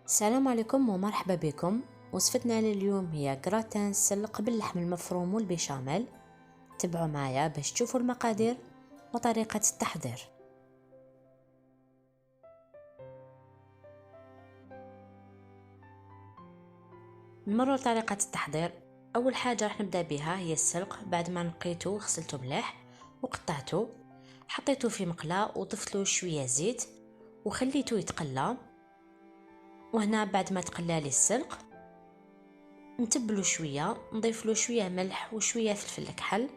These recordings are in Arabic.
السلام عليكم ومرحبا بكم. وصفتنا لليوم هي جراتان سلق باللحم المفروم والبيشاميل. تبعوا معايا باش تشوفوا المقادير وطريقة التحضير. نمروا لطريقة التحضير. اول حاجة راح نبدا بها هي السلق. بعد ما نقيته وغسلته مليح وقطعته، حطيته في مقلاة وضفت له شوية زيت وخليته يتقلى. وهنا بعد ما تقلى لي السلق نتبلو شويه، نضيف له شويه ملح وشويه فلفل كحل.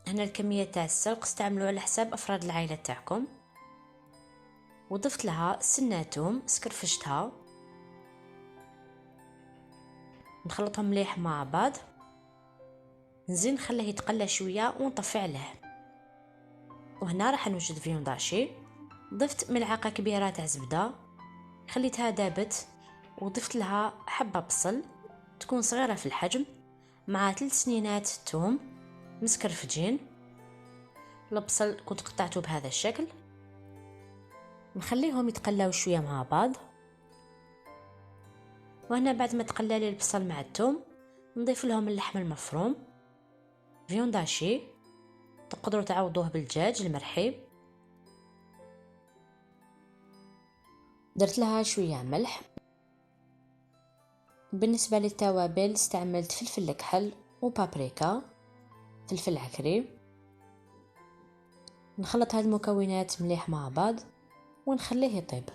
هنا الكميه تاع السلق استعملوا على حساب افراد العائله تاعكم. وضفت لها سنه توم سكرفشتها، نخلطهم مليح مع بعض. نزيد نخليه يتقلى شويه ونطفي عليه. وهنا راح نوجد فيون داشي. ضفت ملعقه كبيره تاع زبده، خليتها دابت، وضفت لها حبه بصل تكون صغيره في الحجم مع 3 سنينات توم مسكرفجين. البصل كنت قطعته بهذا الشكل. نخليهم يتقلاو شويه مع بعض. وهنا بعد ما تقلى لي البصل مع الثوم نضيف لهم اللحم المفروم فيون داشي. تقدروا تعوضوه بالدجاج المرحي. درت لها شويه ملح. بالنسبه للتوابل استعملت فلفل كحل وبابريكا، فلفل عكري. نخلط هاد المكونات مليح مع بعض ونخليه يطيب.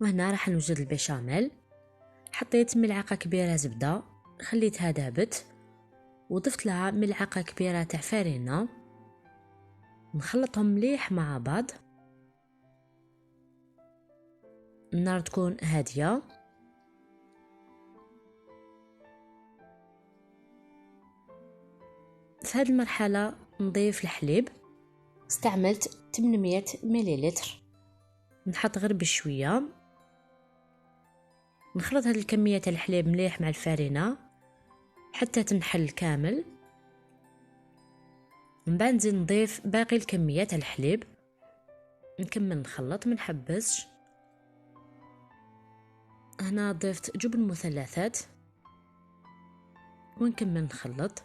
وهنا راح نوجد البيشاميل. حطيت ملعقه كبيره زبده، خليتها دابت، وضفت لها ملعقه كبيره تاع فرينه. نخلطهم مليح مع بعض. النار تكون هاديه. في هذه المرحله نضيف الحليب. استعملت 800 مليلتر. نحط غير بشويه. نخلط هذه الكميه تاع الحليب مليح مع الفرينه حتى تنحل كامل. من بعد نزيد نضيف باقي الكميه تاع الحليب. نكمل نخلط ما نحبسش. هنا ضفت جبن مثلثات ونكمل نخلط.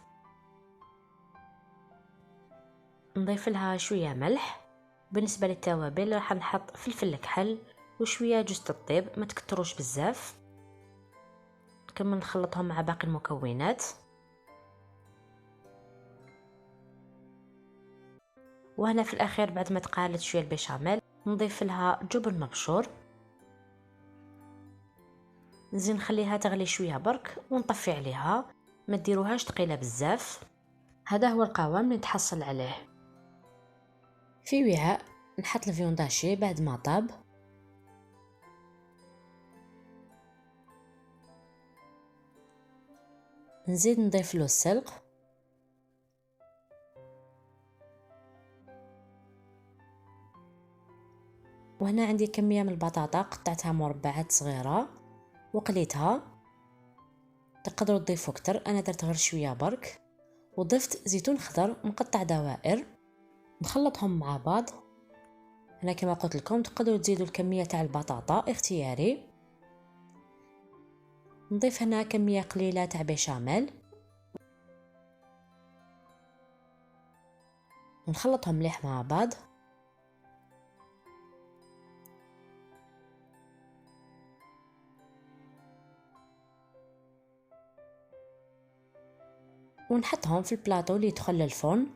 نضيف لها شويه ملح. بالنسبه للتوابل راح نحط فلفل كحل وشويه جوز الطيب، ما تكتروش بزاف. نكمل نخلطهم مع باقي المكونات. وهنا في الاخير بعد ما تقالت شويه البيشاميل نضيف لها جبن مبشور. نزيد نخليها تغلي شويه برك ونطفي عليها، ما ديروهاش ثقيله بزاف. هذا هو القوام اللي نتحصل عليه. في وعاء نحط الفيون داشي بعد ما طاب. نزيد نضيف له السلق. وهنا عندي كميه من البطاطا قطعتها مربعات صغيره وقليتها. تقدروا تضيفوا اكثر، انا درت غير شويه برك. وضفت زيتون خضر مقطع دوائر. نخلطهم مع بعض. هنا كما قلت لكم تقدروا تزيدوا الكميه تاع البطاطا اختياري. نضيف هنا كميه قليله تاع بيشاميل. نخلطهم مليح مع بعض. ونحطهم في البلاطو اللي يدخل للفرن.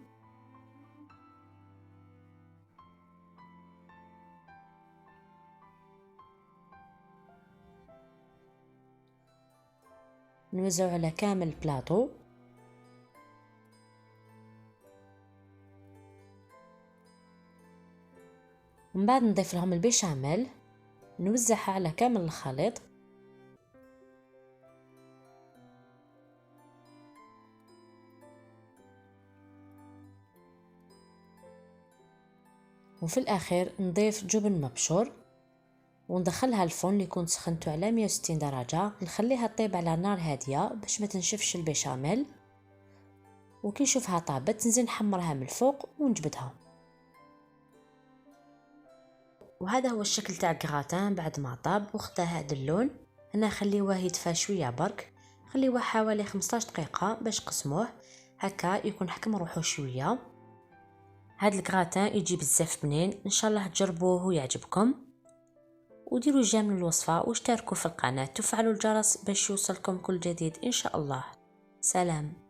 نوزعو على كامل البلاطو. ومن بعد نضيف لهم البيشاميل، نوزعها على كامل الخليط. وفي الاخير نضيف جبن مبشور وندخلها الفرن اللي كنت سخنته على 160 درجة. نخليها طيب على نار هادية باش ما تنشفش البيشاميل، وكي نشوفها طابت نزيد نحمرها من الفوق ونجبدها. وهذا هو الشكل تاع الكراتان بعد ما طاب وخدا هذا اللون. هنا خليوه يدفى شويه برك، خليوه حوالي 15 دقيقه باش قسموه هكا يكون حكم روحو شويه. هذا الكراتان يجي بزاف بنين، ان شاء الله تجربوه ويعجبكم، وديروا جيم من الوصفه واشتركوا في القناه وفعلوا الجرس باش يوصلكم كل جديد ان شاء الله. سلام.